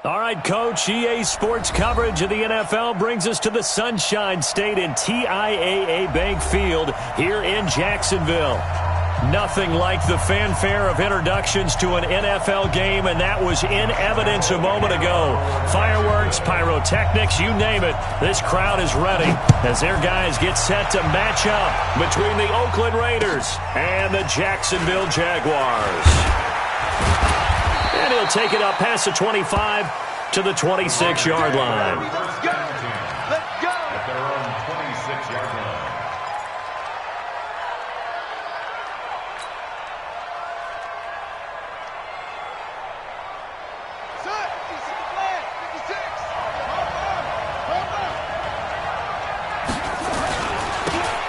All right, Coach, EA Sports coverage of the NFL brings us to the Sunshine State in TIAA Bank Field here in Jacksonville. Nothing like the fanfare of introductions to an NFL game, and that was in evidence a moment ago. Fireworks, pyrotechnics, you name it. This crowd is ready as their guys get set to match up between the Oakland Raiders and the Jacksonville Jaguars. And he'll take it up past the 25 to the 26-yard line. Let's go! At their own 26-yard line.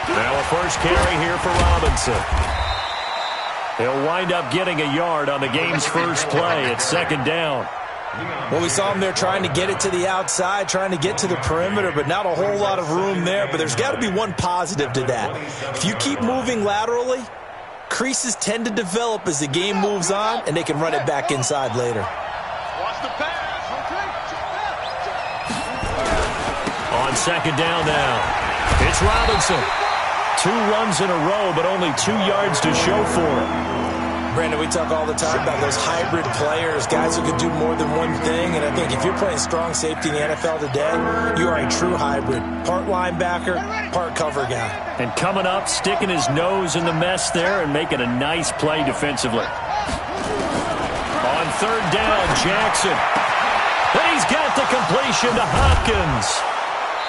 Now a first carry here for Robinson. He'll wind up getting a yard on the game's first play. It's second down. Well, we saw him there trying to get it to the outside, trying to get to the perimeter, but not a whole lot of room there. But there's got to be one positive to that. If you keep moving laterally, creases tend to develop as the game moves on, and they can run it back inside later. Watch the pass. On second down now, it's Robinson. 2 runs in a row, but only 2 yards to show for it. Brandon, we talk all the time about those hybrid players, guys who can do more than one thing. And I think if you're playing strong safety in the NFL today, you are a true hybrid. Part linebacker, part cover guy. And coming up, sticking his nose in the mess there and making a nice play defensively. On third down, Jackson. And he's got the completion to Hopkins.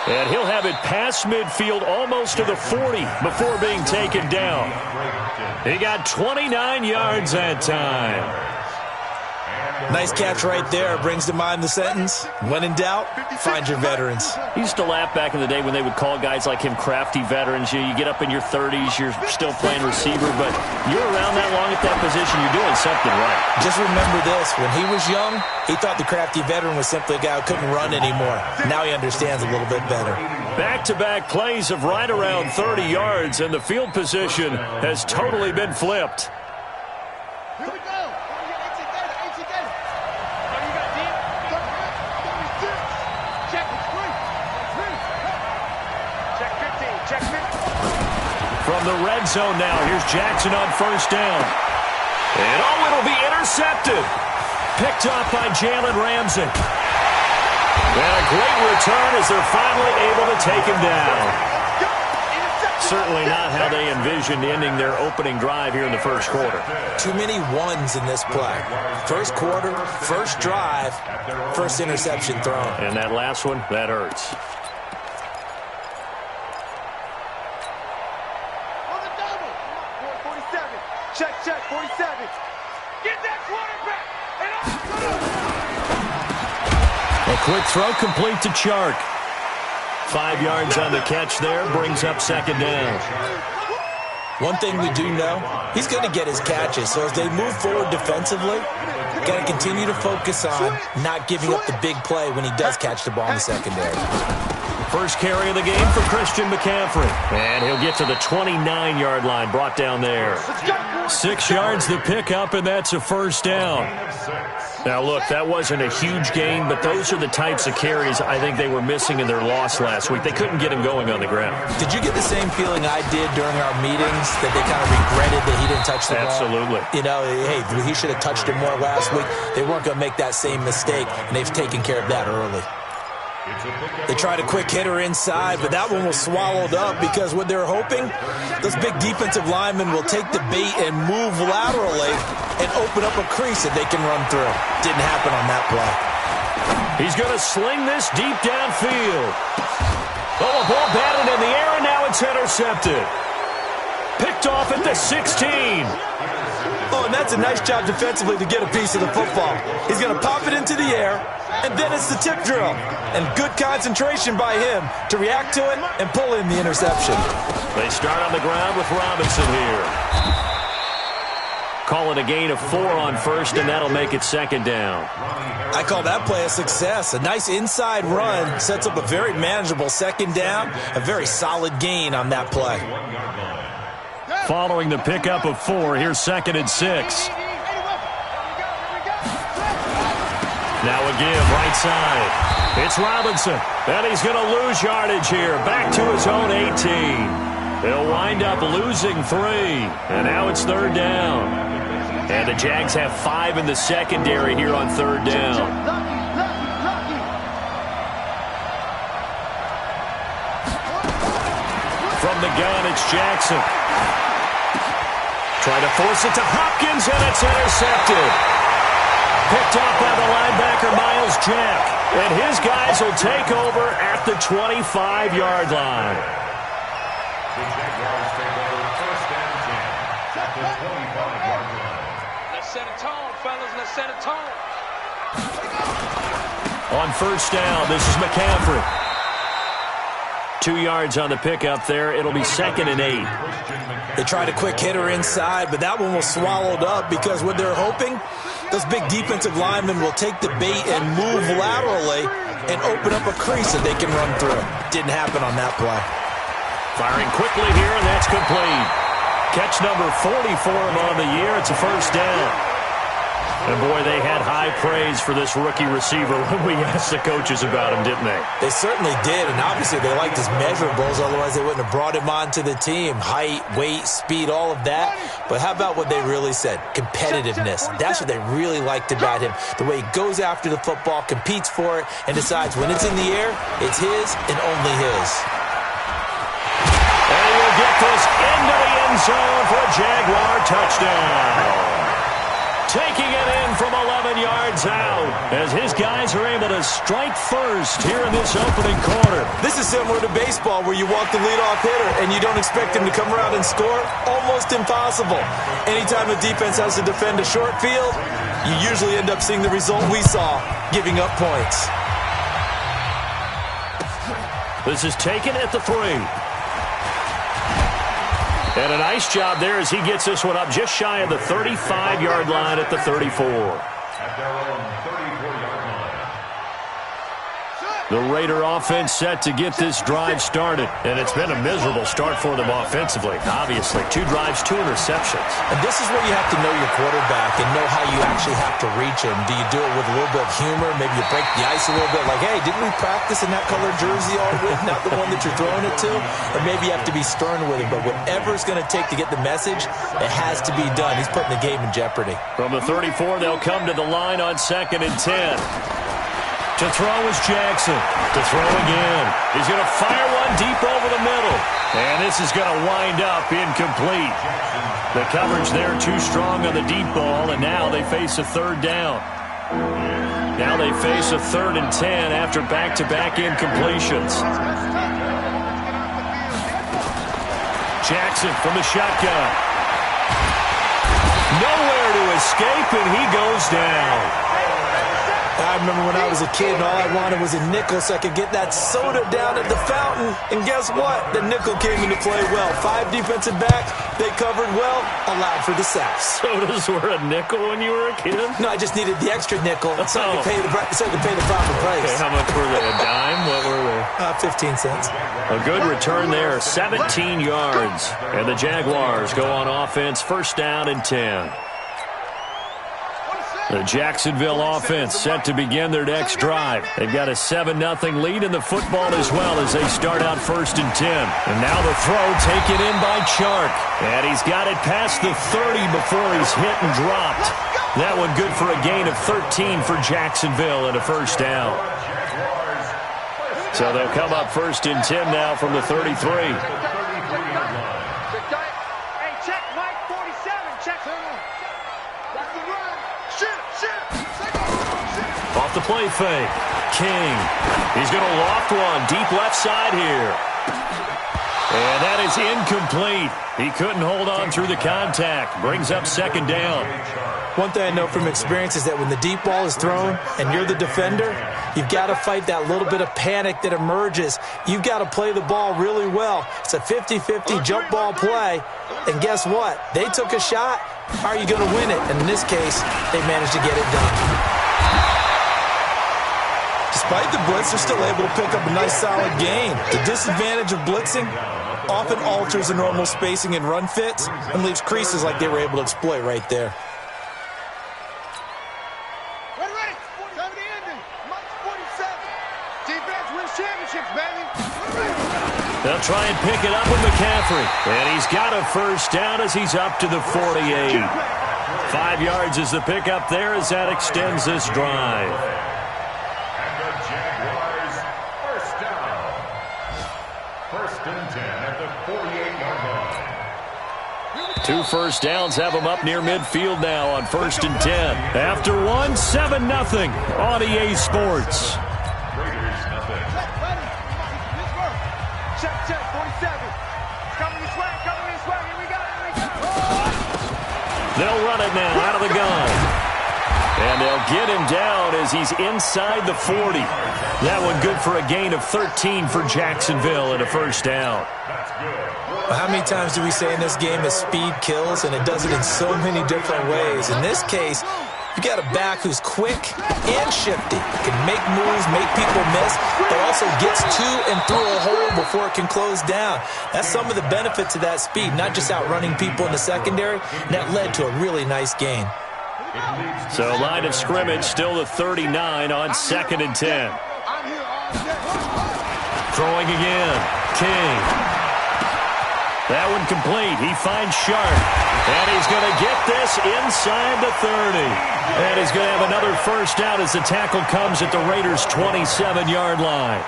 And he'll have it past midfield almost to the 40 before being taken down. He got 29 yards that time. Nice catch right there. Brings to mind the sentence, when in doubt, find your veterans. He used to laugh back in the day when they would call guys like him crafty veterans. You get up in your 30s, you're still playing receiver, but you're around that long at that position, you're doing something right. Just remember this, when he was young, he thought the crafty veteran was simply a guy who couldn't run anymore. Now he understands a little bit better. Back-to-back plays of right around 30 yards, and the field position has totally been flipped. Here we go. From the red zone now, here's Jackson on first down. And it'll be intercepted. Picked off by Jalen Ramsey. And a great return as they're finally able to take him down. Certainly not how they envisioned ending their opening drive here in the first quarter. Too many ones in this play. First quarter, first drive, first interception thrown. And that last one, that hurts. Check, 47. Get that quarterback. A quick throw complete to Chark. 5 yards on the catch there, brings up second down. One thing we do know, he's going to get his catches. So as they move forward defensively, got to continue to focus on not giving up the big play when he does catch the ball in the secondary. First carry of the game for Christian McCaffrey. And he'll get to the 29-yard line, brought down there. 6 yards the pickup, and that's a first down. Now, look, that wasn't a huge gain, but those are the types of carries I think they were missing in their loss last week. They couldn't get him going on the ground. Did you get the same feeling I did during our meetings, that they kind of regretted that he didn't touch the ball? Absolutely. You know, hey, he should have touched it more last week. They weren't going to make that same mistake, and they've taken care of that early. They tried a quick hitter inside, but that one was swallowed up because what they're hoping, those big defensive linemen will take the bait and move laterally and open up a crease that they can run through. Didn't happen on that play. He's going to sling this deep downfield. Oh, a ball batted in the air, and now it's intercepted. Picked off at the 16. Oh, and that's a nice job defensively to get a piece of the football. He's going to pop it into the air, and then it's the tip drill. And good concentration by him to react to it and pull in the interception. They start on the ground with Robinson here. Call it a gain of 4 on first, and that'll make it second down. I call that play a success. A nice inside run sets up a very manageable second down. A very solid gain on that play. Following the pickup of 4, here's second and 6. Now a give, right side. It's Robinson, and he's going to lose yardage here. Back to his own 18. They'll wind up losing 3, and now it's 3rd down. And the Jags have 5 in the secondary here on 3rd down. From the gun, it's Jackson. Trying to force it to Hopkins, and it's intercepted. Picked off by the linebacker, Miles Jack. And his guys will take over at the 25-yard line. The Jaguars take over 1st and 10 at the 25-yard line. Let's set a tone, fellas. Let's set a tone. On 1st down, this is McCaffrey. 2 yards on the pickup there. It'll be 2nd and 8. They tried a quick hitter inside, but that one was swallowed up because what they're hoping, those big defensive linemen will take the bait and move laterally and open up a crease that they can run through. Didn't happen on that play. Firing quickly here, and that's complete. Catch number 40 for him on the year. It's a 1st down. And, boy, they had high praise for this rookie receiver when we asked the coaches about him, didn't they? They certainly did, and obviously they liked his measurables. Otherwise, they wouldn't have brought him onto the team. Height, weight, speed, all of that. But how about what they really said? Competitiveness. That's what they really liked about him. The way he goes after the football, competes for it, and decides when it's in the air, it's his and only his. And he'll get this into the end zone for a Jaguar touchdown. Taking it in from 11 yards out as his guys are able to strike first here in this opening quarter. This is similar to baseball where you walk the leadoff hitter and you don't expect him to come around and score. Almost impossible. Anytime a defense has to defend a short field, you usually end up seeing the result we saw, giving up points. This is taken at the 3. And a nice job there as he gets this one up just shy of the 35-yard line at the 34. At their own 34-yard line. The Raider offense set to get this drive started. And it's been a miserable start for them offensively. Obviously, 2 drives, 2 interceptions. And this is where you have to know your quarterback and know how you actually have to reach him. Do you do it with a little bit of humor? Maybe you break the ice a little bit like, hey, didn't we practice in that colored jersey all week? Not the one that you're throwing it to? Or maybe you have to be stern with him. But whatever it's going to take to get the message, it has to be done. He's putting the game in jeopardy. From the 34, they'll come to the line on 2nd and 10. To throw is Jackson. To throw again. He's going to fire one deep over the middle. And this is going to wind up incomplete. The coverage there too strong on the deep ball, and now they face a 3rd down. Now they face a 3rd and 10 after back-to-back incompletions. Jackson from the shotgun. Nowhere to escape, and he goes down. I remember when I was a kid and all I wanted was a nickel so I could get that soda down at the fountain. And guess what? The nickel came into play well. 5 defensive backs, they covered well, allowed for the sacks. Sodas were a nickel when you were a kid? No, I just needed the extra nickel so I could pay the proper price. Okay, how much were they? A dime? What were they? 15 cents. A good return there, 17 yards. And the Jaguars go on offense, 1st down and 10. The Jacksonville offense set to begin their next drive. They've got a 7-0 lead in the football as well as they start out 1st and 10. And now the throw taken in by Chark. And he's got it past the 30 before he's hit and dropped. That one good for a gain of 13 for Jacksonville and a 1st down. So they'll come up 1st and 10 now from the 33. Off the play fake. King. He's going to loft one deep left side here. And that is incomplete. He couldn't hold on through the contact. Brings up 2nd down. One thing I know from experience is that when the deep ball is thrown and you're the defender, you've got to fight that little bit of panic that emerges. You've got to play the ball really well. It's a 50-50 jump ball play. And guess what? They took a shot. How are you going to win it? And in this case, they managed to get it done. Despite the blitz, they're still able to pick up a nice solid gain. The disadvantage of blitzing often alters the normal spacing and run fits and leaves creases like they were able to exploit right there. They'll try and pick it up with McCaffrey. And he's got a first down as he's up to the 48. 5 yards is the pickup there as that extends this drive. And the Jaguars first down. First and 10 at the 48-yard line. 2 first downs have them up near midfield now on first and 10. After 1, 7-0 on EA Sports. Raiders nothing. Check, 47. Coming this way, here we go. They'll run it now out of the gun. And they'll get him down as he's inside the 40. That one good for a gain of 13 for Jacksonville and a first down. Well, how many times do we say in this game that speed kills, and it does it in so many different ways? In this case, you got a back who's quick and shifty, can make moves, make people miss, but also gets to and through a hole before it can close down. That's some of the benefits of that speed, not just outrunning people in the secondary, and that led to a really nice gain. So line of scrimmage still the 39 on second and 10. Throwing again, King. That one complete. He finds Sharp. And he's going to get this inside the 30. And he's going to have another first down as the tackle comes at the Raiders' 27-yard line.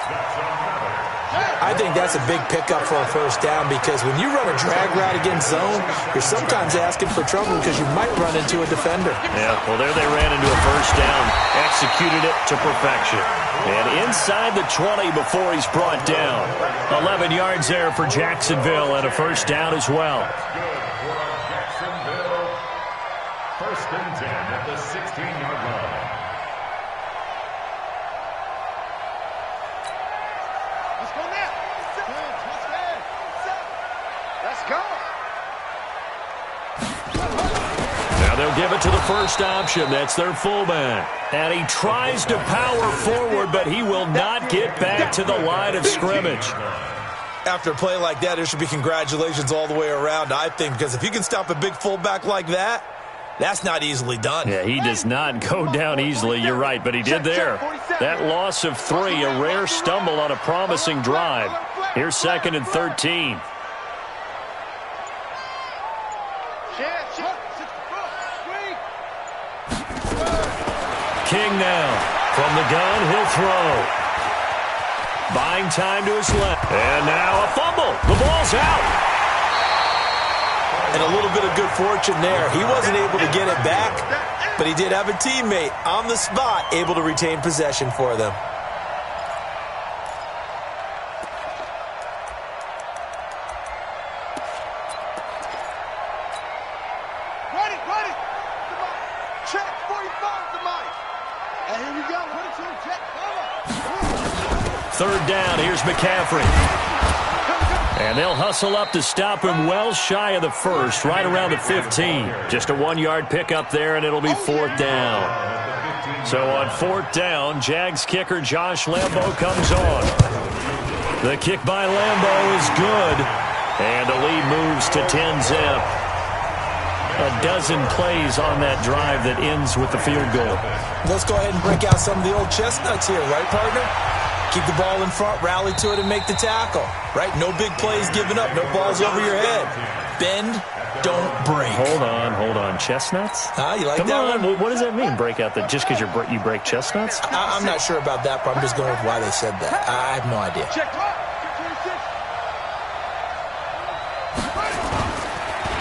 I think that's a big pickup for a first down because when you run a drag route against zone, you're sometimes asking for trouble because you might run into a defender. Yeah, well, there they ran into a first down, executed it to perfection. And inside the 20 before he's brought down. 11 yards there for Jacksonville and a first down as well. Jacksonville, first and 10 at the 16-yard line. Let's go now. Let's go. Now they'll give it to the first option. That's their fullback. And he tries to power forward, but he will not get back to the line of scrimmage. After a play like that, there should be congratulations all the way around, I think, because if you can stop a big fullback like that, that's not easily done. Yeah, he does not go down easily. You're right, but he did there. That loss of 3, a rare stumble on a promising drive. Here's second and 13. King now. From the gun, he'll throw. Buying time to his left. And now a fumble. The ball's out. And a little bit of good fortune there. He wasn't able to get it back, but he did have a teammate on the spot able to retain possession for them. Ready. Check 45 to Mike. And here we go. Check. Third down. Here's McCaffrey. And they'll hustle up to stop him well shy of the first, right around the 15. Just a 1-yard pickup there, and it'll be fourth down. So on fourth down, Jags kicker Josh Lambo comes on. The kick by Lambo is good. And the lead moves to 10-zip. A dozen plays on that drive that ends with the field goal. Let's go ahead and break out some of the old chestnuts here, right, partner? Keep the ball in front, rally to it, and make the tackle. Right? No big plays given up. No balls over your head. Bend, don't break. Hold on. Chestnuts? You like Come that on. one? What does that mean, break out? Just because you break chestnuts? I'm not sure about that, but I'm just going with why they said that. I have no idea. Check 26.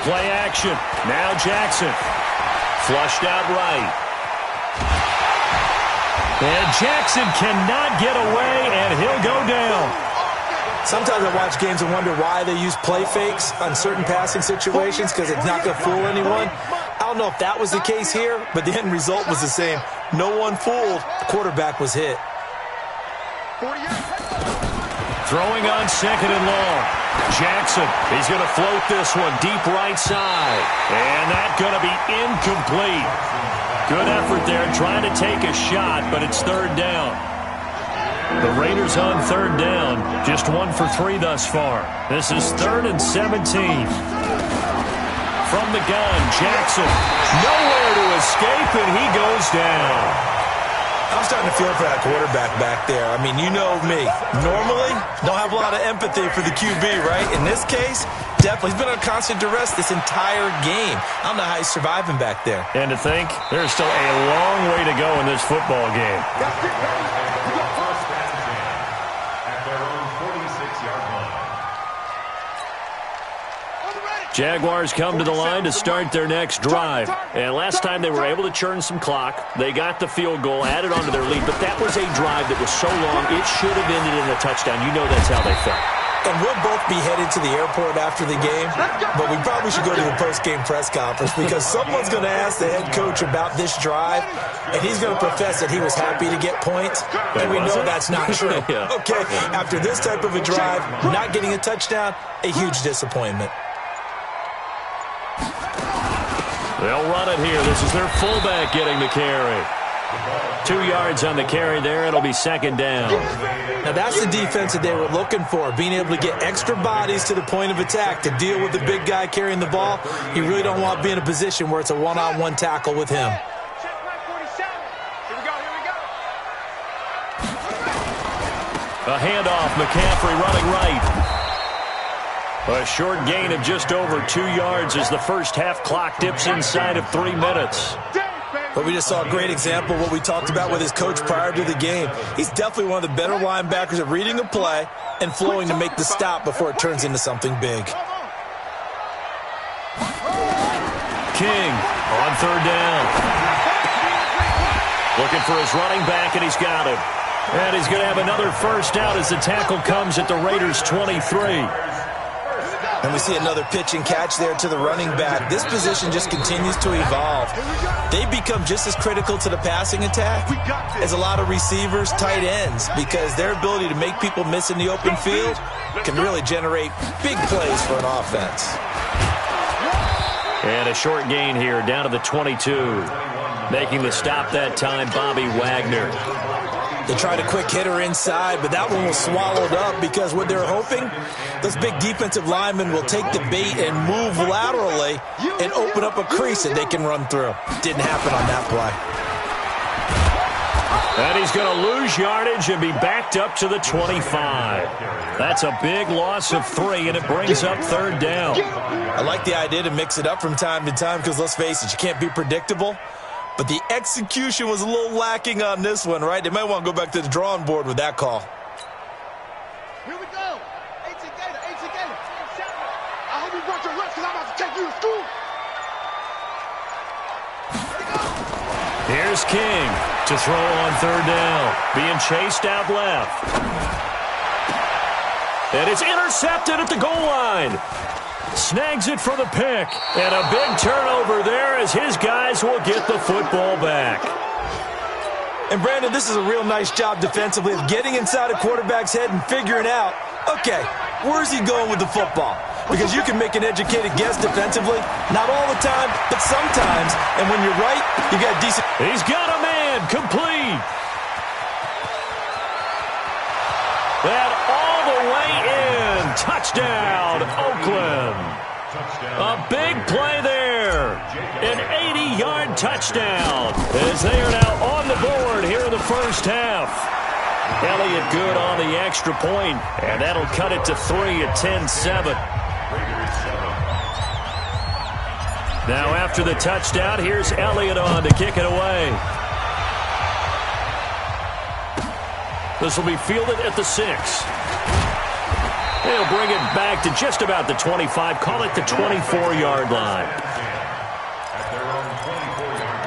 Play action. Now Jackson. Flushed out right. And Jackson cannot get away, and he'll go down. Sometimes I watch games and wonder why they use play fakes on certain passing situations because it's not going to fool anyone. I don't know if that was the case here, but the end result was the same. No one fooled. The quarterback was hit. Throwing on second and long. Jackson, he's going to float this one deep right side. And that's going to be incomplete. Good effort there trying to take a shot, but it's third down. The Raiders on third down, just 1 for 3 thus far. This is 3rd and 17. From the gun, Jackson, nowhere to escape, and he goes down. I'm starting to feel for that quarterback back there. I mean, you know me. Normally, don't have a lot lot of empathy for the QB, right? In this case, definitely. He's been on constant duress this entire game. I don't know how he's surviving back there. And to think, there's still a long way to go in this football game. Jaguars come to the line to start their next drive. And last time they were able to churn some clock. They got the field goal, added onto their lead. But that was a drive that was so long, it should have ended in a touchdown. You know that's how they felt. And we'll both be headed to the airport after the game, but we probably should go to the post-game press conference because someone's going to ask the head coach about this drive, and he's going to profess that he was happy to get points, and we know that's not true. Yeah. Okay, after this type of a drive, not getting a touchdown, a huge disappointment. They'll run it here. This is their fullback getting the carry. 2 yards on the carry there. It'll be second down. Now, that's the defense that they were looking for, being able to get extra bodies to the point of attack to deal with the big guy carrying the ball. You really don't want to be in a position where it's a one-on-one tackle with him. A handoff, McCaffrey running right. A short gain of just over 2 yards as the first half clock dips inside of 3 minutes. But we just saw a great example of what we talked about with his coach prior to the game. He's definitely one of the better linebackers at reading a play and flowing to make the stop before it turns into something big. King on third down. Looking for his running back, and he's got him. And he's going to have another first down as the tackle comes at the Raiders' 23. And we see another pitch and catch there to the running back. This position just continues to evolve. They become just as critical to the passing attack as a lot of receivers, tight ends, because their ability to make people miss in the open field can really generate big plays for an offense. And a short gain here down to the 22. Making the stop that time, Bobby Wagner. They tried a quick hitter inside, but that one was swallowed up because what they're hoping, those big defensive linemen will take the bait and move laterally and open up a crease that they can run through. Didn't happen on that play. And he's going to lose yardage and be backed up to the 25. That's a big loss of 3, and it brings up third down. I like the idea to mix it up from time to time because, let's face it, you can't be predictable. But the execution was a little lacking on this one, right? They might want to go back to the drawing board with that call. Here we go. A.T. Gator. I hope you brought your lunch because I'm about to take you to school. Here's King to throw on third down. Being chased out left. And it's intercepted at the goal line. Snags it for the pick. And a big turnover there as his guys will get the football back. And, Brandon, this is a real nice job defensively of getting inside a quarterback's head and figuring out, okay, where's he going with the football? Because you can make an educated guess defensively. Not all the time, but sometimes. And when you're right, you got decent. He's got a man complete. That all the way in. Touchdown, Oakland. A big play there. An 80-yard touchdown as they are now on the board here in the first half. Elliott good on the extra point, and that'll cut it to 3 at 10-7. Now after the touchdown, here's Elliott on to kick it away. This will be fielded at the 6. They'll bring it back to just about the 25. Call it the 24-yard line. At their own 24-yard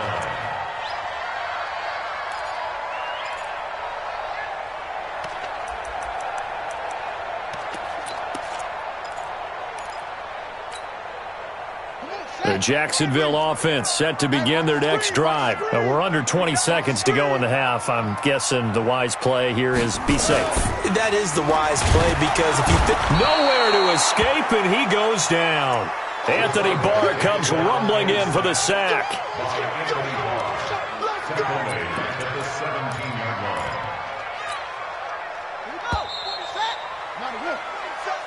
line. The Jacksonville offense set to begin their next drive. We're under 20 seconds to go in the half. I'm guessing the wise play here is be safe. That is the wise play because if you fit nowhere to escape, and he goes down. Anthony Barr comes rumbling in for the sack.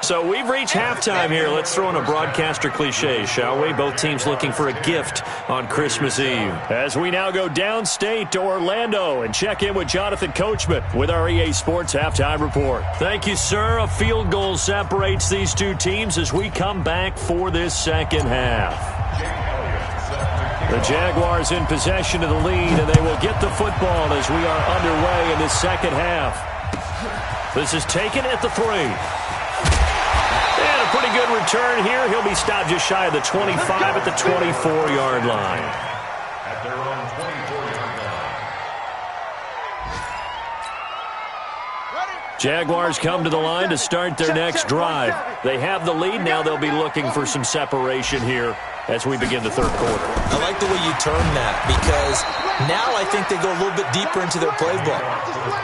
So we've reached halftime here. Let's throw in a broadcaster cliche, shall we? Both teams looking for a gift on Christmas Eve. As we now go downstate to Orlando and check in with Jonathan Coachman with our EA Sports Halftime Report. Thank you, sir. A field goal separates these two teams as we come back for this second half. The Jaguars in possession of the lead, and they will get the football as we are underway in this second half. This is taken at the 3. And a pretty good return here. He'll be stopped just shy of the 25 at the 24-yard line. At their own 24-yard line. Jaguars come to the line to start their next drive. They have the lead. Now they'll be looking for some separation here as we begin the third quarter. I like the way you turn that because now I think they go a little bit deeper into their playbook.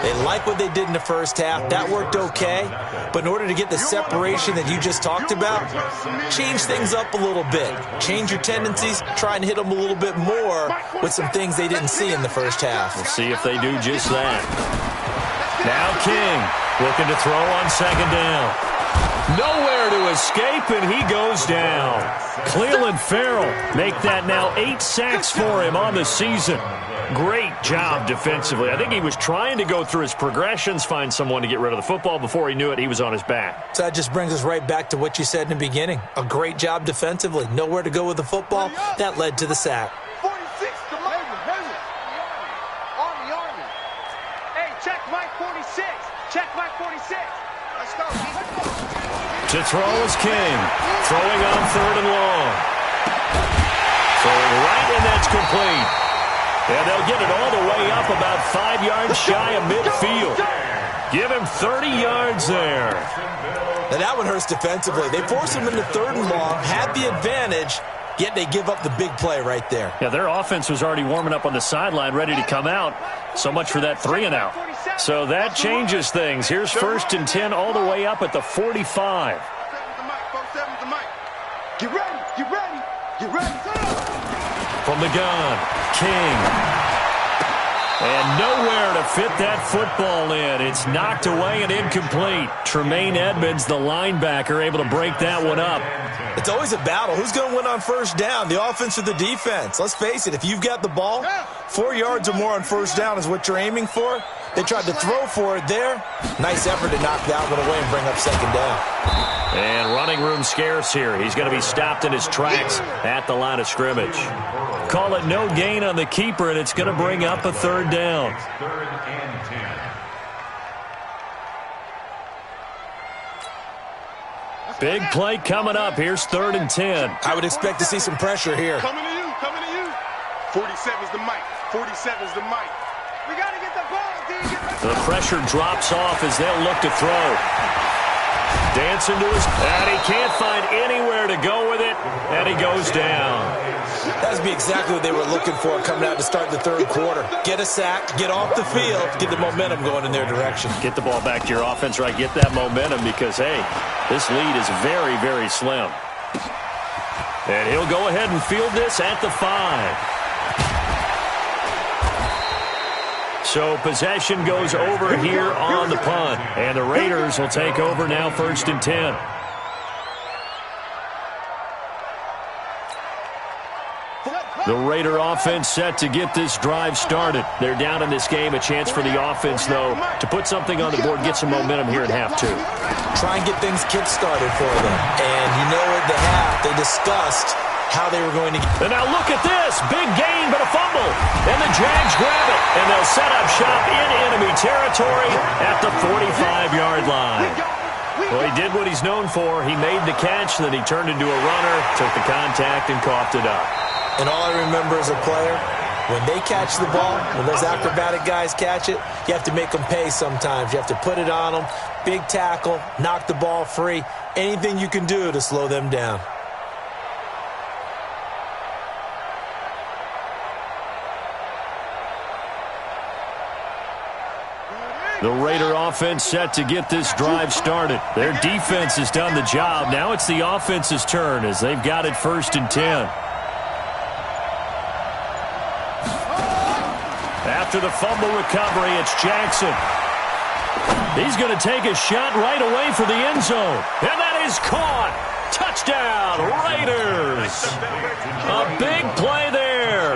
They like what they did in the first half. That worked okay. But in order to get the separation that you just talked about, change things up a little bit. Change your tendencies. Try and hit them a little bit more with some things they didn't see in the first half. We'll see if they do just that. Now King looking to throw on second down. Nowhere to escape, and he goes down. Cleveland Farrell make that now 8 sacks for him on the season. Great job defensively. I think he was trying to go through his progressions, find someone to get rid of the football. Before he knew it, he was on his back. So that just brings us right back to what you said in the beginning. A great job defensively. Nowhere to go with the football. That led to the sack. 46, the Army. Hey, check Mike 46. Check Mike 46. Let's go. To throw is King. Throwing on third and long. Throwing right, and that's complete. And they'll get it all the way up about 5 yards shy of midfield. Give him 30 yards there. Now that one hurts defensively. They force him into third and long, had the advantage, yet they give up the big play right there. Yeah, their offense was already warming up on the sideline, ready to come out. So much for that 3 and out. So that changes things. Here's 1st and 10 all the way up at the 45. Get ready. From the gun, King. And nowhere to fit that football in. It's knocked away and incomplete. Tremaine Edmonds, the linebacker, able to break that one up. It's always a battle. Who's going to win on first down, the offense or the defense? Let's face it, if you've got the ball, 4 yards or more on first down is what you're aiming for. They tried to throw for it there. Nice effort to knock that one away and bring up second down. And running room scarce here. He's going to be stopped in his tracks at the line of scrimmage. Call it no gain on the keeper, and it's going to bring up a third down. Third and 10. Big play coming up. Here's 3rd and 10. I would expect to see some pressure here. Coming to you. 47's the mic. We got to get the ball, D. The pressure drops off as they'll look to throw. Dancing to his... And he can't find anywhere to go with it, and he goes down. That would be exactly what they were looking for coming out to start the third quarter. Get a sack, get off the field, get the momentum going in their direction. Get the ball back to your offense, right? Get that momentum because, hey, this lead is very, very slim. And he'll go ahead and field this at the 5. So possession goes over here on the punt. And the Raiders will take over now 1st and 10. The Raider offense set to get this drive started. They're down in this game. A chance for the offense, though, to put something on the board, get some momentum here in half 2. Try and get things kick-started for them. And you know at the half, they discussed how they were going to get. And now look at this. Big gain, but a fumble. And the Jags grab it. And they'll set up shop in enemy territory at the 45-yard line. Well, he did what he's known for. He made the catch, then he turned into a runner, took the contact, and coughed it up. And all I remember as a player, when they catch the ball, when those acrobatic guys catch it, you have to make them pay sometimes. You have to put it on them, big tackle, knock the ball free, anything you can do to slow them down. The Raider offense set to get this drive started. Their defense has done the job. Now it's the offense's turn as they've got it 1st and 10. After the fumble recovery, it's Jackson. He's going to take a shot right away for the end zone. And that is caught. Touchdown, Raiders. A big play there.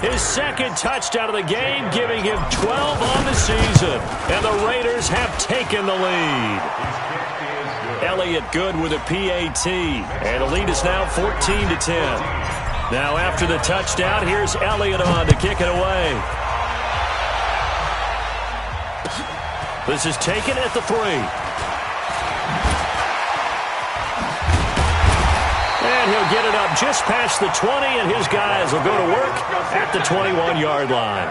His second touchdown of the game, giving him 12 on the season. And the Raiders have taken the lead. Elliott good with a PAT. And the lead is now 14-10. Now after the touchdown, here's Elliott on to kick it away. This is taken at the 3. And he'll get it up just past the 20, and his guys will go to work at the 21-yard line.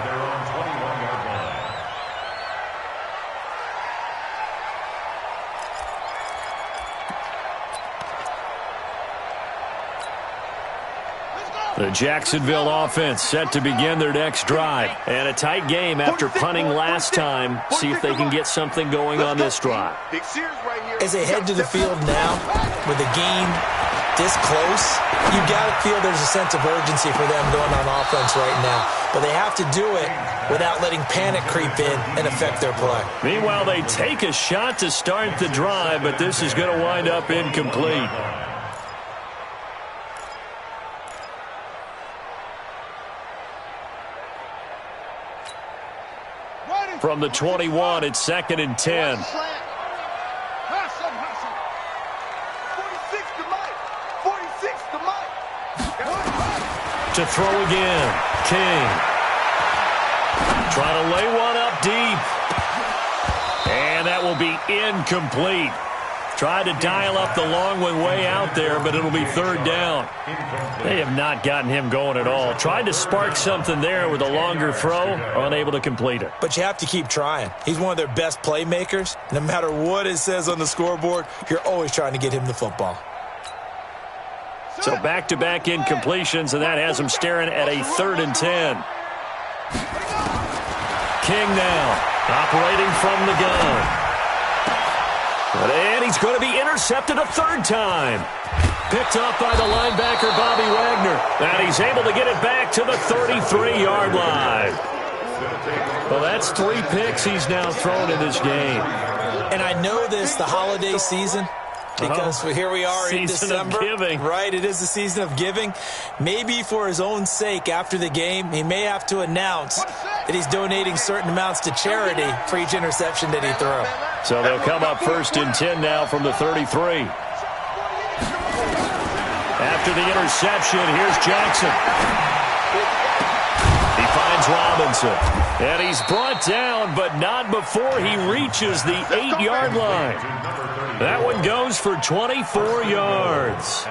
The Jacksonville offense set to begin their next drive. And a tight game after punting last time. See if they can get something going on this drive. As they head to the field now, with the game this close, you've got to feel there's a sense of urgency for them going on offense right now. But they have to do it without letting panic creep in and affect their play. Meanwhile, they take a shot to start the drive, but this is going to wind up incomplete. From the 21, it's 2nd and 10. To throw again. King. Trying to lay one up deep. And that will be incomplete. Tried to dial up the long one way out there, but it'll be 3rd down. They have not gotten him going at all. Tried to spark something there with a longer throw, unable to complete it. But you have to keep trying. He's one of their best playmakers. No matter what it says on the scoreboard, you're always trying to get him the football. So back-to-back incompletions, and that has him staring at a 3rd and 10. King now, operating from the gun. And he's going to be intercepted a 3rd time. Picked up by the linebacker, Bobby Wagner. And he's able to get it back to the 33-yard line. Well, that's 3 picks he's now thrown in this game. And I know this, the holiday season, because here we are in December. Season of giving. Right, it is the season of giving. Maybe for his own sake, after the game, he may have to announce that he's donating certain amounts to charity for each interception that he threw. So they'll come up 1st and 10 now from the 33. After the interception, here's Jackson. He finds Robinson. And he's brought down, but not before he reaches the 8-yard line. That one goes for 24 yards.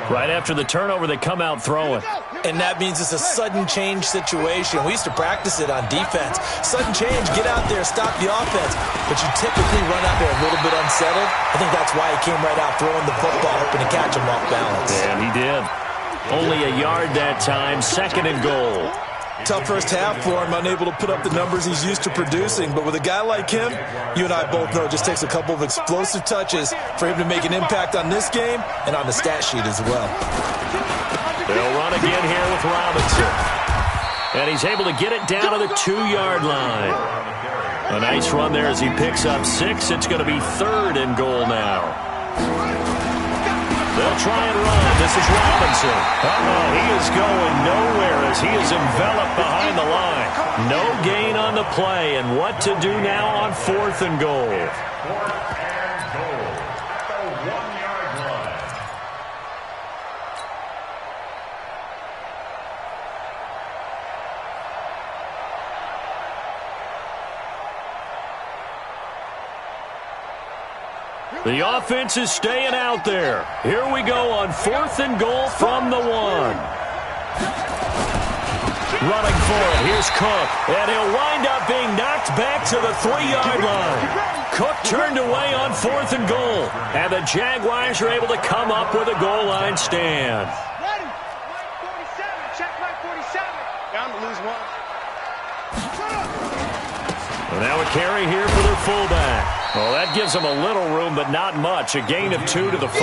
Right after the turnover, they come out throwing. And that means it's a sudden change situation. We used to practice it on defense. Sudden change, get out there, stop the offense. But you typically run out there a little bit unsettled. I think that's why he came right out throwing the football, hoping to catch him off balance. And he did. Only a yard that time, 2nd and goal. Tough first half for him, unable to put up the numbers he's used to producing. But with a guy like him, you and I both know it just takes a couple of explosive touches for him to make an impact on this game and on the stat sheet as well. They'll run again here with Robinson. And he's able to get it down to the 2-yard line. A nice run there as he picks up 6. It's going to be 3rd and goal now. They'll try and run. This is Robinson. He is going nowhere as he is enveloped behind the line. No gain on the play, and what to do now on 4th and goal. 4th and goal at the 1-yard line. The offense is staying out there. Here we go on 4th and goal from the 1. Running for it. Here's Cook. And he'll wind up being knocked back to the 3-yard line. Cook turned away on 4th and goal. And the Jaguars are able to come up with a goal line stand. Ready. 47. Check my 47. Down to lose 1. Well, now a carry here for their fullback. Well, that gives them a little room, but not much. A gain of 2 to the 5.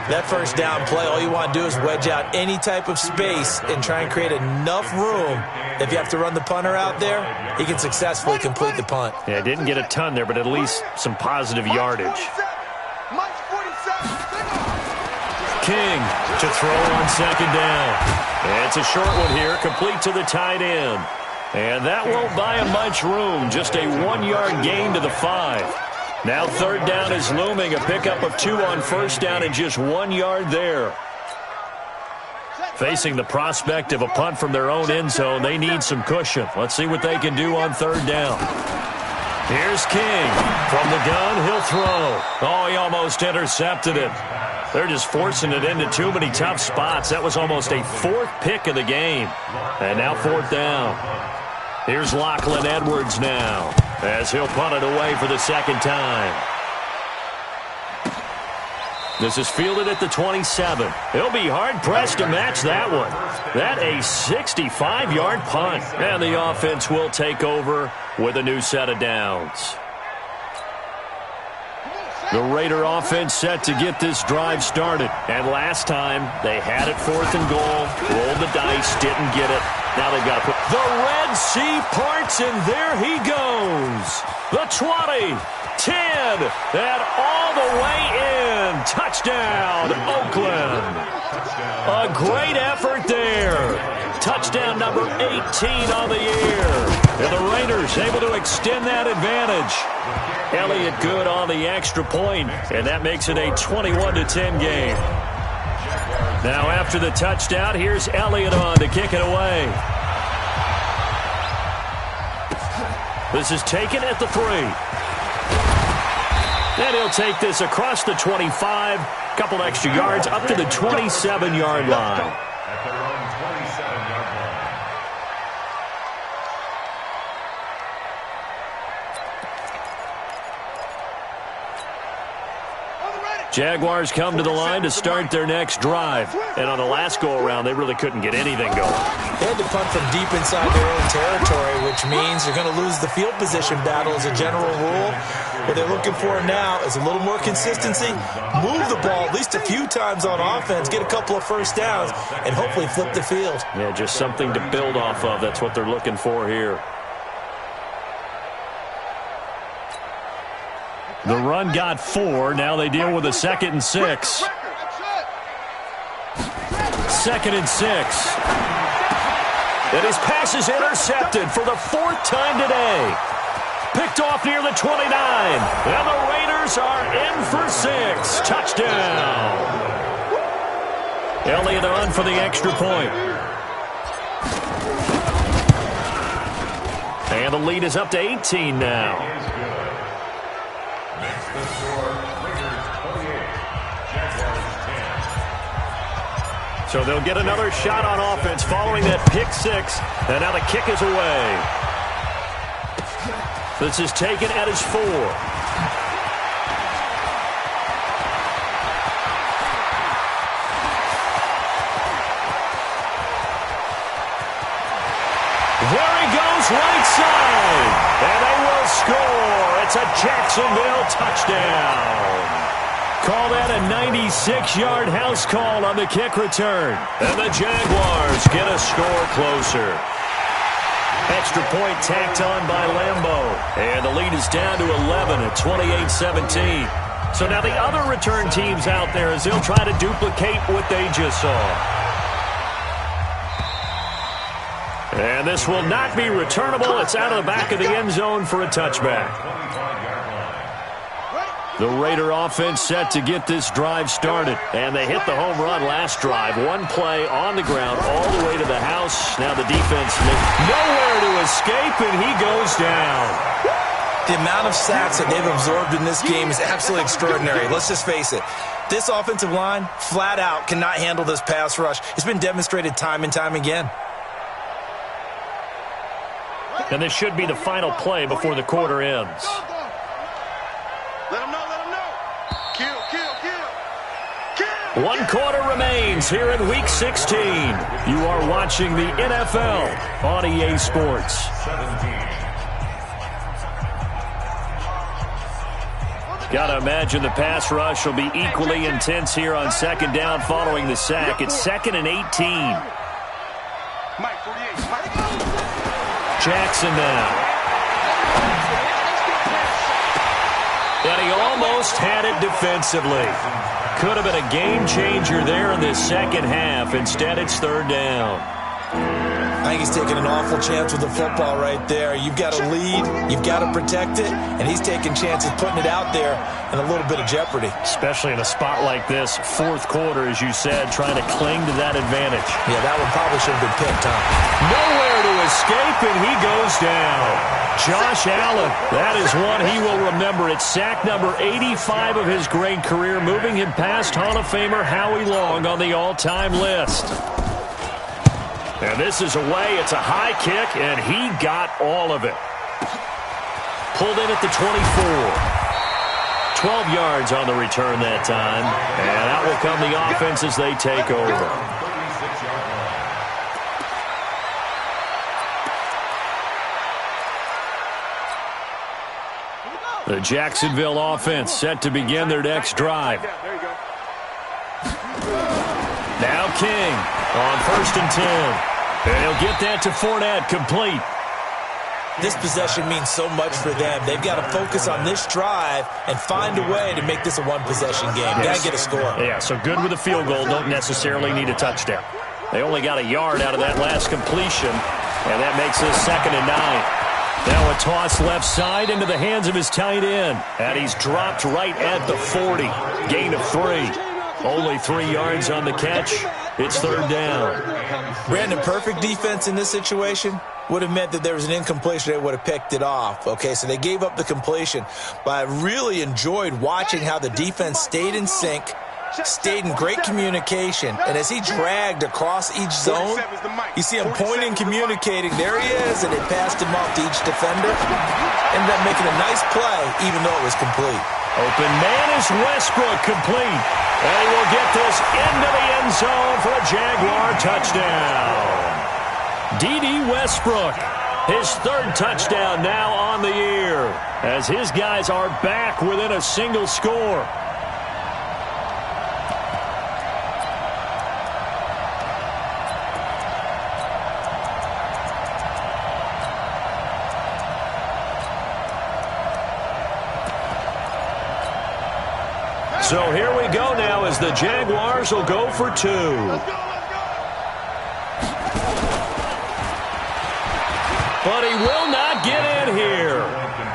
That first down play, all you want to do is wedge out any type of space and try and create enough room. If you have to run the punter out there, he can successfully complete the punt. Yeah, didn't get a ton there, but at least some positive yardage. King to throw on second down. It's a short one here, complete to the tight end. And that won't buy him much room, just a 1-yard gain to the 5. Now third down is looming, a pickup of 2 on first down and just 1 yard there. Facing the prospect of a punt from their own end zone, they need some cushion. Let's see what they can do on third down. Here's King. From the gun, he'll throw. Oh, he almost intercepted it. They're just forcing it into too many tough spots. That was almost a 4th pick of the game. And now 4th down. Here's Lachlan Edwards now, as he'll punt it away for the second time. This is fielded at the 27. He'll be hard-pressed to match that one. That a 65-yard punt. And the offense will take over with a new set of downs. The Raider offense set to get this drive started. And last time, they had it 4th and goal, rolled the dice, didn't get it. Now they've got to put the Red Sea parts, and there he goes. The 20, 10, and all the way in. Touchdown, Oakland. A great effort there. Touchdown number 18 on the year. And the Raiders able to extend that advantage. Elliott good on the extra point, and that makes it a 21-10 game. Now after the touchdown, here's Elliott on to kick it away. This is taken at the 3. And he'll take this across the 25, couple extra yards up to the 27-yard line. At their own 27-yard line. Jaguars come to the line to start their next drive. And on the last go-around, they really couldn't get anything going. They had to punt from deep inside their own territory, which means they're going to lose the field position battle as a general rule. What they're looking for now is a little more consistency, move the ball at least a few times on offense, get a couple of first downs, and hopefully flip the field. Yeah, just something to build off of. That's what they're looking for here. The run got 4. Now they deal with a 2nd and 6. 2nd and 6. And his pass is intercepted for the 4th time today. Picked off near the 29. And the Raiders are in for 6. Touchdown. Elliott on for the extra point. And the lead is up to 18 now. Makes the score Raiders 28, Jaguars 10. So they'll get another shot on offense following that pick 6. And now the kick is away. This is taken at his 4. There he goes, right side. And they will score. It's a Jacksonville touchdown. Call that a 96-yard house call on the kick return. And the Jaguars get a score closer. Extra point tacked on by Lambeau. And the lead is down to 11 at 28-17. So now the other return teams out there as they'll try to duplicate what they just saw. And this will not be returnable. It's out of the back of the end zone for a touchback. The Raider offense set to get this drive started. And they hit the home run last drive. One play on the ground all the way to the house. Now the defense nowhere to escape, and he goes down. The amount of sacks that they've absorbed in this game is absolutely extraordinary. Let's just face it. This offensive line, flat out, cannot handle this pass rush. It's been demonstrated time and time again. And this should be the final play before the quarter ends. Let him know, let him know. Kill. 1 quarter remains here in Week 16. You are watching the NFL on EA Sports. 17. Got to imagine the pass rush will be equally intense here on second down following the sack. It's 2nd and 18. Jackson now. And he almost had it defensively. Could have been a game changer there in this second half. Instead, it's 3rd down. I think he's taking an awful chance with the football right there. You've got to lead, you've got to protect it, and he's taking chances putting it out there in a little bit of jeopardy. Especially in a spot like this, 4th quarter, as you said, trying to cling to that advantage. Yeah, that one probably should have been picked, huh? Nowhere to escape, and he goes down. Josh Allen, that is one he will remember. It's sack number 85 of his great career, moving him past Hall of Famer Howie Long on the all-time list. And this is away. It's a high kick, and he got all of it. Pulled in at the 24. 12 yards on the return that time. And out will come the offense as they take over. The Jacksonville offense set to begin their next drive. Now King on 1st and 10. And he'll get that to Fournette, complete. This possession means so much for them. They've got to focus on this drive and find a way to make this a one-possession game. Got to get a score. Yeah, so good with a field goal. Don't necessarily need a touchdown. They only got a yard out of that last completion, and that makes this 2nd and 9. Now a toss left side into the hands of his tight end. And he's dropped right at the 40. Gain of 3. Only 3 yards on the catch. It's 3rd down. Brandon, perfect defense in this situation would have meant that there was an incompletion. They would have picked it off. Okay, so they gave up the completion. But I really enjoyed watching how the defense stayed in sync, stayed in great communication. And as he dragged across each zone, you see him pointing, communicating. There he is, and they passed him off to each defender. Ended up making a nice play, even though it was complete. Open man is Westbrook, complete. And he will get this into the end zone for a Jaguar touchdown. D.D. Westbrook, his 3rd touchdown now on the year, as his guys are back within a single score. So here we go now as the Jaguars will go for 2. But he will not get in here.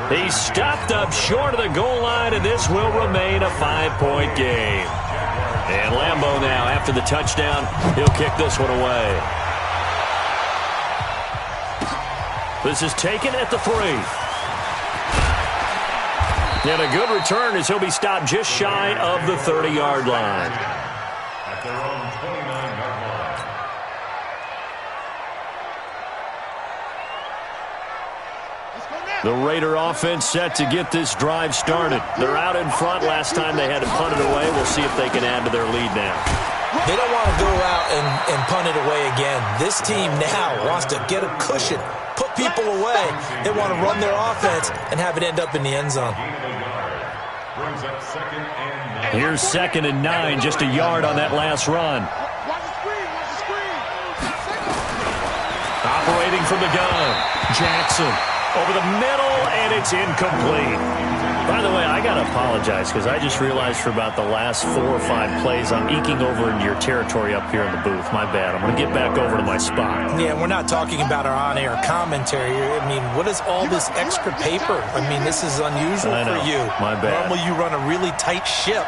He stopped up short of the goal line, and this will remain a 5-point game. And Lambeau now, after the touchdown, he'll kick this one away. This is taken at the 3. And a good return as he'll be stopped just shy of the 30-yard line. At their own 29-yard line. The Raider offense set to get this drive started. They're out in front. Last time they had to punt it away. We'll see if they can add to their lead now. They don't want to go out and punt it away again. This team now wants to get a cushion, put people away. They want to run their offense and have it end up in the end zone. Here's 2nd and 9, just a yard on that last run. Operating from the gun, Jackson over the middle, and it's incomplete. By the way, I got to apologize because I just realized for about the last 4 or 5 plays I'm eking over into your territory up here in the booth. My bad. I'm going to get back over to my spot. Yeah, we're not talking about our on-air commentary. I mean, what is all this extra paper? I mean, this is unusual for you. My bad. Normally you run a really tight ship.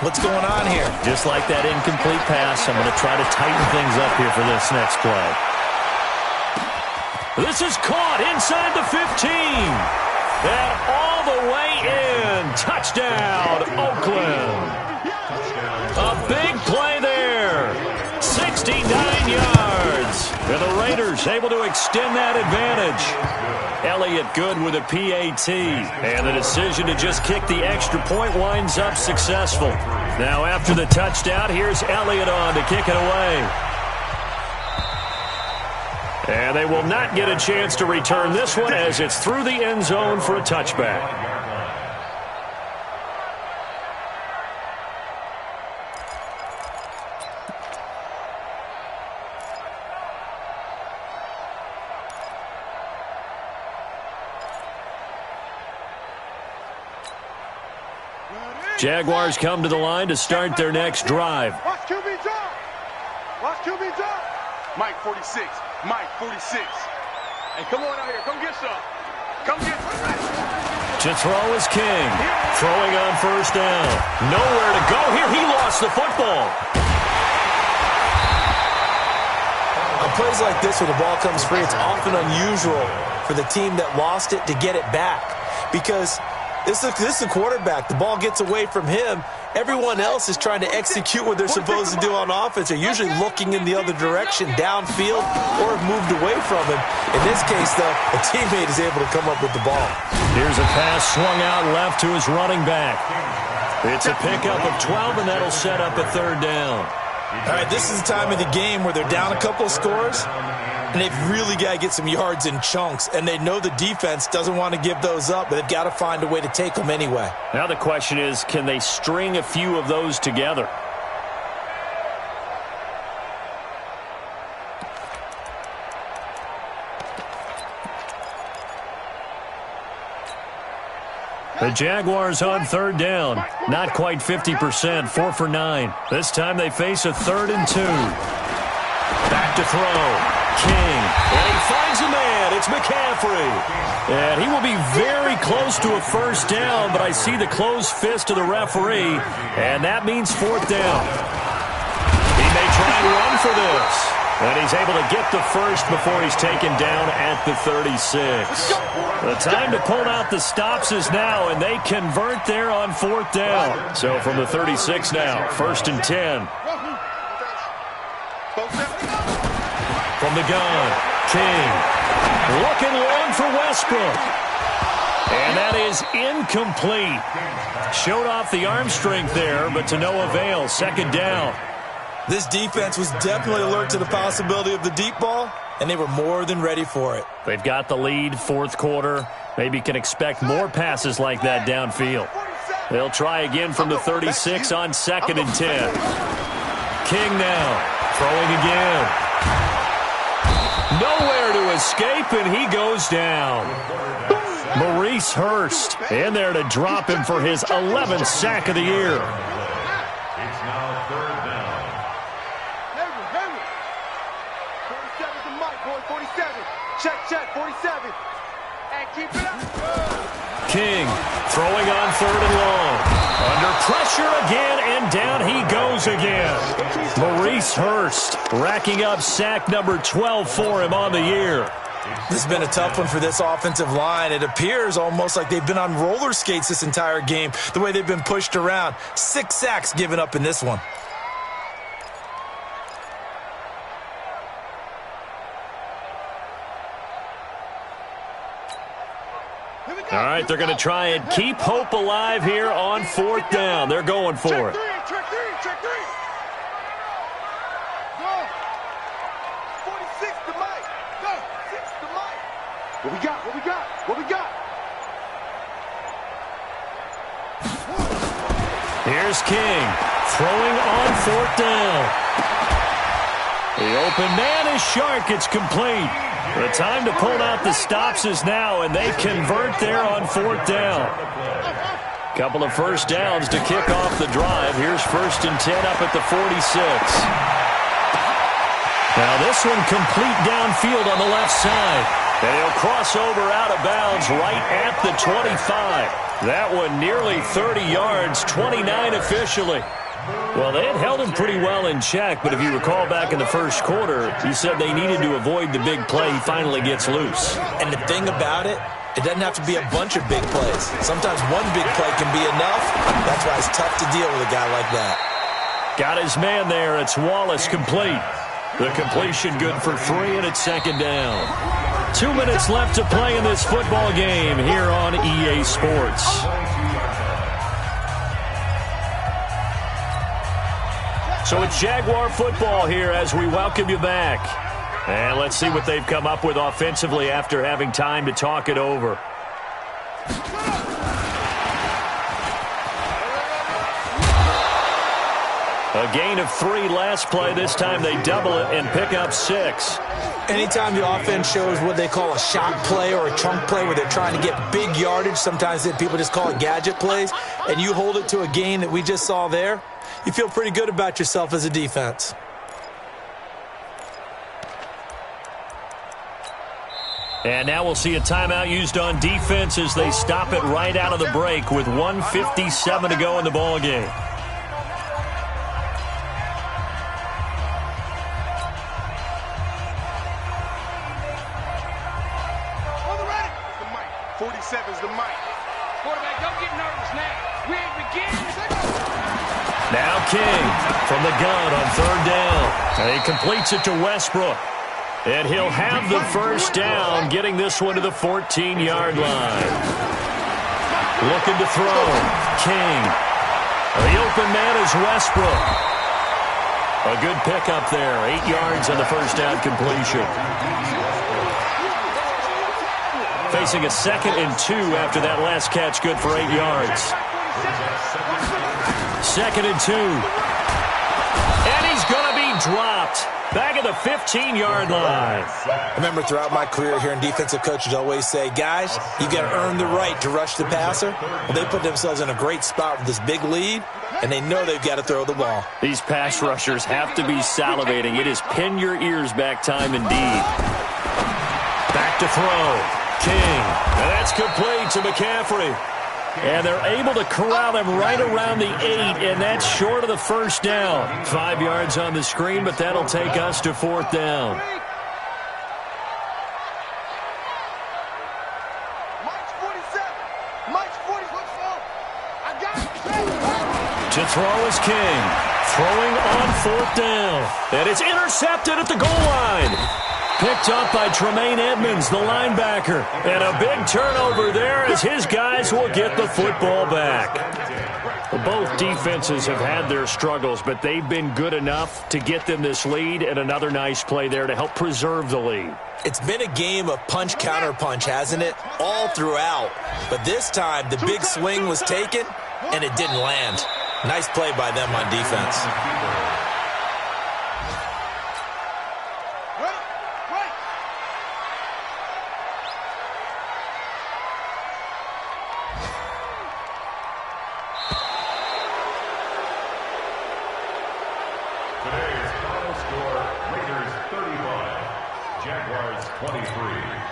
What's going on here? Just like that incomplete pass, I'm going to try to tighten things up here for this next play. This is caught inside the 15. And all the way in. Touchdown, Oakland. A big play there. 69 yards. And the Raiders able to extend that advantage. Elliott good with a PAT. And the decision to just kick the extra point winds up successful. Now after the touchdown, here's Elliott on to kick it away. And they will not get a chance to return this one as it's through the end zone for a touchback. Jaguars come to the line to start their next drive. Watch QB drop. Watch QB drop. Mike 46. Mike 46. Hey, come on out here. Come get some. Come get some. To throw is King. Throwing on first down. Nowhere to go here. He lost the football. On plays like this where the ball comes free, it's often unusual for the team that lost it to get it back. Because this is the quarterback. The ball gets away from him. Everyone else is trying to execute what they're supposed to do on offense. They're usually looking in the other direction, downfield, or have moved away from him. In this case, though, a teammate is able to come up with the ball. Here's a pass swung out left to his running back. It's a pickup of 12, and that'll set up a third down. All right, this is the time of the game where they're down a couple of scores, and they've really got to get some yards in chunks, and they know the defense doesn't want to give those up, but they've got to find a way to take them anyway. Now the question is, can they string a few of those together? The Jaguars on third down. Not quite 50%, 4 for 9. This time they face a 3rd and 2. Back to throw. King. And he finds a man. It's McCaffrey. And he will be very close to a first down, but I see the closed fist of the referee, and that means 4th down. He may try and run for this. And he's able to get the first before he's taken down at the 36. The time to pull out the stops is now, and they convert there on 4th down. So from the 36 now, 1st and 10. From the gun, King. Looking long for Westbrook. And that is incomplete. Showed off the arm strength there, but to no avail. 2nd down. This defense was definitely alert to the possibility of the deep ball, and they were more than ready for it. They've got the lead, 4th quarter. Maybe can expect more passes like that downfield. They'll try again from the 36 on 2nd and 10. King now, throwing again. Nowhere to escape, and he goes down. Maurice Hurst in there to drop him for his 11th sack of the year. It's now 3rd down. 47 to Mike, boy, 47. Check, 47. And keep it up. King throwing on 3rd and long. Under pressure again, and down he goes again. Maurice Hurst racking up sack number 12 for him on the year. This has been a tough one for this offensive line. It appears almost like they've been on roller skates this entire game, the way they've been pushed around. 6 sacks given up in this one. All right, they're going to try and keep hope alive here on 4th down. They're going for it. Check three. Go. 46 to Mike. Go. 6 to Mike. What we got? Here's King throwing on 4th down. The open man is Shark. It's complete. The time to pull out the stops is now, and they convert there on 4th down. Couple of first downs to kick off the drive. Here's 1st and 10 up at the 46. Now this one complete downfield on the left side. And he'll cross over out of bounds right at the 25. That one nearly 30 yards, 29 officially. Well, they had held him pretty well in check, but if you recall back in the first quarter, he said they needed to avoid the big play. He finally gets loose. And the thing about it, it doesn't have to be a bunch of big plays. Sometimes one big play can be enough. That's why it's tough to deal with a guy like that. Got his man there. It's Wallace complete. The completion good for 3, and it's 2nd down. 2 minutes left to play in this football game here on EA Sports. So it's Jaguar football here as we welcome you back. And let's see what they've come up with offensively after having time to talk it over. A gain of 3 last play. This time they double it and pick up 6. Anytime the offense shows what they call a shot play or a chunk play where they're trying to get big yardage, sometimes people just call it gadget plays, and you hold it to a gain that we just saw there, you feel pretty good about yourself as a defense. And now we'll see a timeout used on defense as they stop it right out of the break with 1:57 to go in the ball game. Now King from the gun on 3rd down. And he completes it to Westbrook. And he'll have the first down, getting this one to the 14-yard line. Looking to throw. King. The open man is Westbrook. A good pickup there. 8 yards on the first down completion. Facing a 2nd and 2 after that last catch, good for 8 yards. 2nd and 2. And he's going to be dropped. Back at the 15-yard line. I remember throughout my career hearing defensive coaches always say, guys, you got to earn the right to rush the passer. Well, they put themselves in a great spot with this big lead, and they know they've got to throw the ball. These pass rushers have to be salivating. It is pin your ears back time indeed. Back to throw. King. And that's complete to McCaffrey. And they're able to corral him right around the 8, and that's short of the first down. 5 yards on the screen, but that'll take us to 4th down. To throw is King. Throwing on 4th down. And it's intercepted at the goal line. Picked up by Tremaine Edmonds, the linebacker. And a big turnover there as his guys will get the football back. Both defenses have had their struggles, but they've been good enough to get them this lead, and another nice play there to help preserve the lead. It's been a game of punch-counter-punch, hasn't it? All throughout. But this time, the big swing was taken, and it didn't land. Nice play by them on defense. Today's final score, Raiders 35, Jaguars 23.